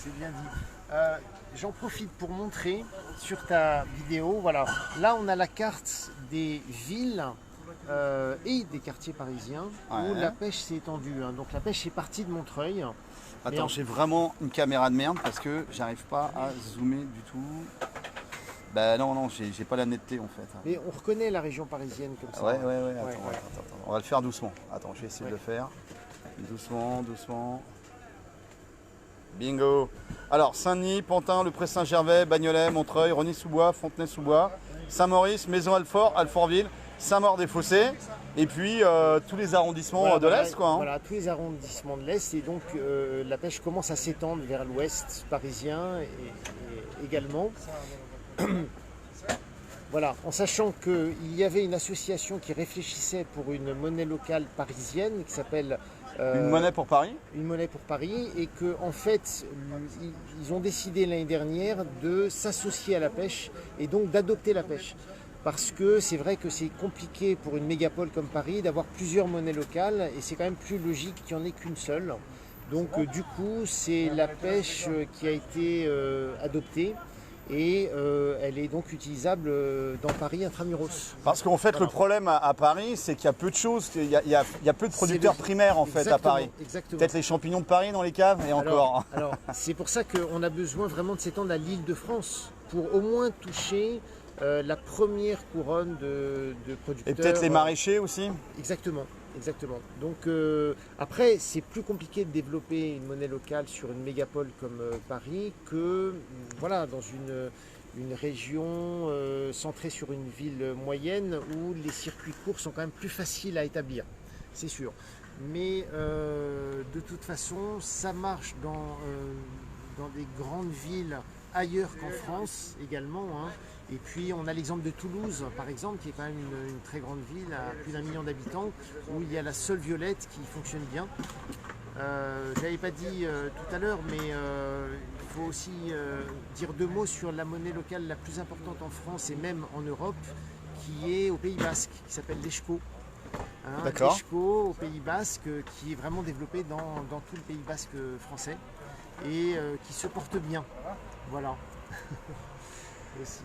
C'est bien dit. J'en profite pour montrer sur ta vidéo, voilà, là on a la carte des villes et des quartiers parisiens où la pêche s'est étendue. Donc la pêche est partie de Montreuil. Attends, j'ai vraiment une caméra de merde parce que j'arrive pas à zoomer du tout. Bah non, j'ai pas la netteté en fait. Mais on reconnaît la région parisienne comme ça. Ouais, attends. On va le faire doucement. Attends, je vais essayer de le faire. Doucement. Bingo. Alors, Saint-Denis, Pantin, Le Pré-Saint-Gervais, Bagnolet, Montreuil, Rosny-sous-Bois, Fontenay-sous-Bois, Saint-Maurice, Maison-Alfort, Alfortville, Saint-Maur-des-Fossés, et puis tous les arrondissements de l'Est, quoi. Voilà, tous les arrondissements de l'Est, et donc la pêche commence à s'étendre vers l'Ouest parisien et également. Voilà, en sachant qu'il y avait une association qui réfléchissait pour une monnaie locale parisienne qui s'appelle une monnaie pour Paris. Une monnaie pour Paris, et que en fait ils ont décidé l'année dernière de s'associer à la pêche et donc d'adopter la pêche. Parce que c'est vrai que c'est compliqué pour une mégapole comme Paris d'avoir plusieurs monnaies locales, et c'est quand même plus logique qu'il n'y en ait qu'une seule. Donc du coup c'est la pêche qui a été adoptée. Et elle est donc utilisable dans Paris intramuros. Parce qu'en fait, le problème à Paris, c'est qu'il y a peu de choses, il y a peu de producteurs primaires en fait à Paris. Exactement. Peut-être les champignons de Paris dans les caves et encore. Alors c'est pour ça qu'on a besoin vraiment de s'étendre à l'Île-de-France pour au moins toucher la première couronne de producteurs. Et peut-être les maraîchers aussi. Exactement. Donc après, c'est plus compliqué de développer une monnaie locale sur une mégapole comme Paris que voilà, dans une région centrée sur une ville moyenne où les circuits courts sont quand même plus faciles à établir, c'est sûr. Mais de toute façon, ça marche dans des grandes villes ailleurs qu'en France également. Et puis on a l'exemple de Toulouse, par exemple, qui est quand même une très grande ville à plus d'1 million d'habitants, où il y a la seule violette qui fonctionne bien. Je n'avais pas dit tout à l'heure, mais il faut aussi dire 2 mots sur la monnaie locale la plus importante en France et même en Europe, qui est au Pays Basque, qui s'appelle l'Eshko. D'accord. L'Eshko au Pays Basque, qui est vraiment développé dans tout le Pays Basque français et qui se porte bien. Voilà.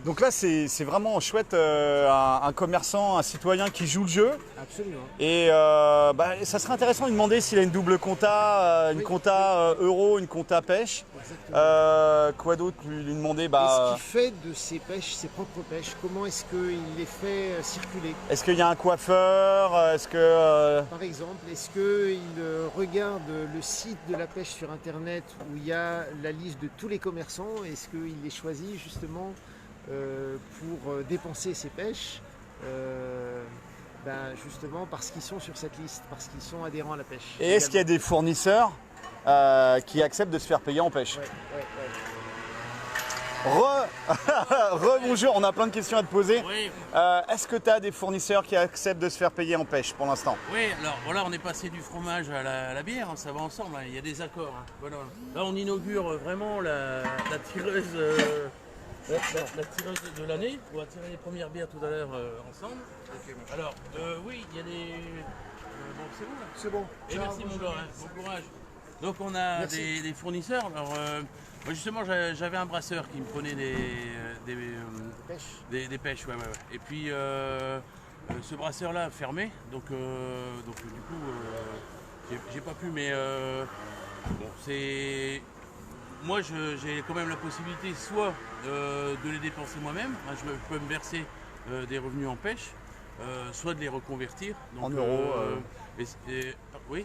Donc là, c'est vraiment chouette, un commerçant, un citoyen qui joue le jeu. Absolument. Et ça serait intéressant de lui demander s'il a une double compta, une compta euro, une compta pêche. Quoi d'autre lui demander Est-ce qu'il fait de ses pêches, ses propres pêches? Comment est-ce qu'il les fait circuler? Est-ce qu'il y a un coiffeur? Est-ce que Par exemple, est-ce qu'il regarde le site de la pêche sur internet où il y a la liste de tous les commerçants? Est-ce qu'il les choisit justement pour dépenser ses pêches justement parce qu'ils sont sur cette liste, parce qu'ils sont adhérents à la pêche? Et est-ce qu'il y a des fournisseurs qui acceptent de se faire payer en pêche? Bonjour, on a plein de questions à te poser. Oui. Est-ce que tu as des fournisseurs qui acceptent de se faire payer en pêche pour l'instant? Oui, alors voilà, on est passé du fromage à la bière, ça va ensemble, il y a des accords. Voilà. Là, on inaugure vraiment la tireuse, la tireuse de l'année. On va tirer les premières bières tout à l'heure ensemble. Okay, bon. Alors, oui, il y a des... bon, c'est bon là? C'est bon. Et merci mon gars, bon courage. Donc on a des fournisseurs. Alors, moi justement, j'avais un brasseur qui me prenait des pêches. Ouais. Et puis ce brasseur-là a fermé, donc du coup, j'ai pas pu. Mais bon, c'est moi, j'ai quand même la possibilité soit de les dépenser moi-même. Je peux me verser des revenus en pêche. Soit de les reconvertir. Donc, en euros. Oui.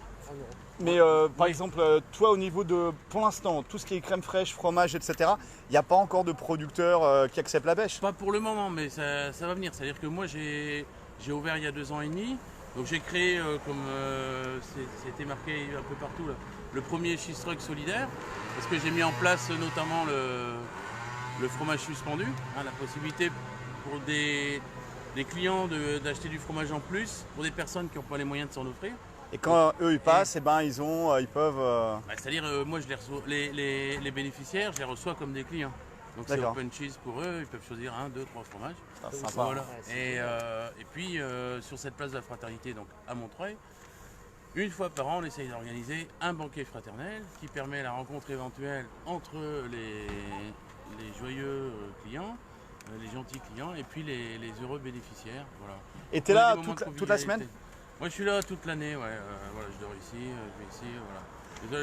Mais par exemple, toi au niveau de, pour l'instant, tout ce qui est crème fraîche, fromage, etc., il n'y a pas encore de producteurs qui acceptent la pêche? Pas pour le moment, mais ça va venir. C'est-à-dire que moi j'ai ouvert il y a 2 ans et demi. Donc j'ai créé, comme c'était marqué un peu partout, là, le premier cheese truck solidaire. Parce que j'ai mis en place notamment le fromage suspendu, la possibilité pour des clients d'acheter du fromage en plus pour des personnes qui n'ont pas les moyens de s'en offrir. Et quand eux ils passent, ils peuvent... C'est-à-dire, moi je les reçois, les bénéficiaires, je les reçois comme des clients. Donc c'est open cheese pour eux, ils peuvent choisir 1, 2, 3 fromages. Sympa. Voilà. Et puis sur cette place de la Fraternité, donc à Montreuil, Une fois par an, on essaye d'organiser un banquet fraternel qui permet la rencontre éventuelle entre les joyeux clients, les gentils clients et puis les heureux bénéficiaires. Voilà. Et tu es On a là des moments de toute la semaine? convivialité. Moi je suis là toute l'année, ouais, voilà, je dors ici, je vais ici, voilà. Désolé,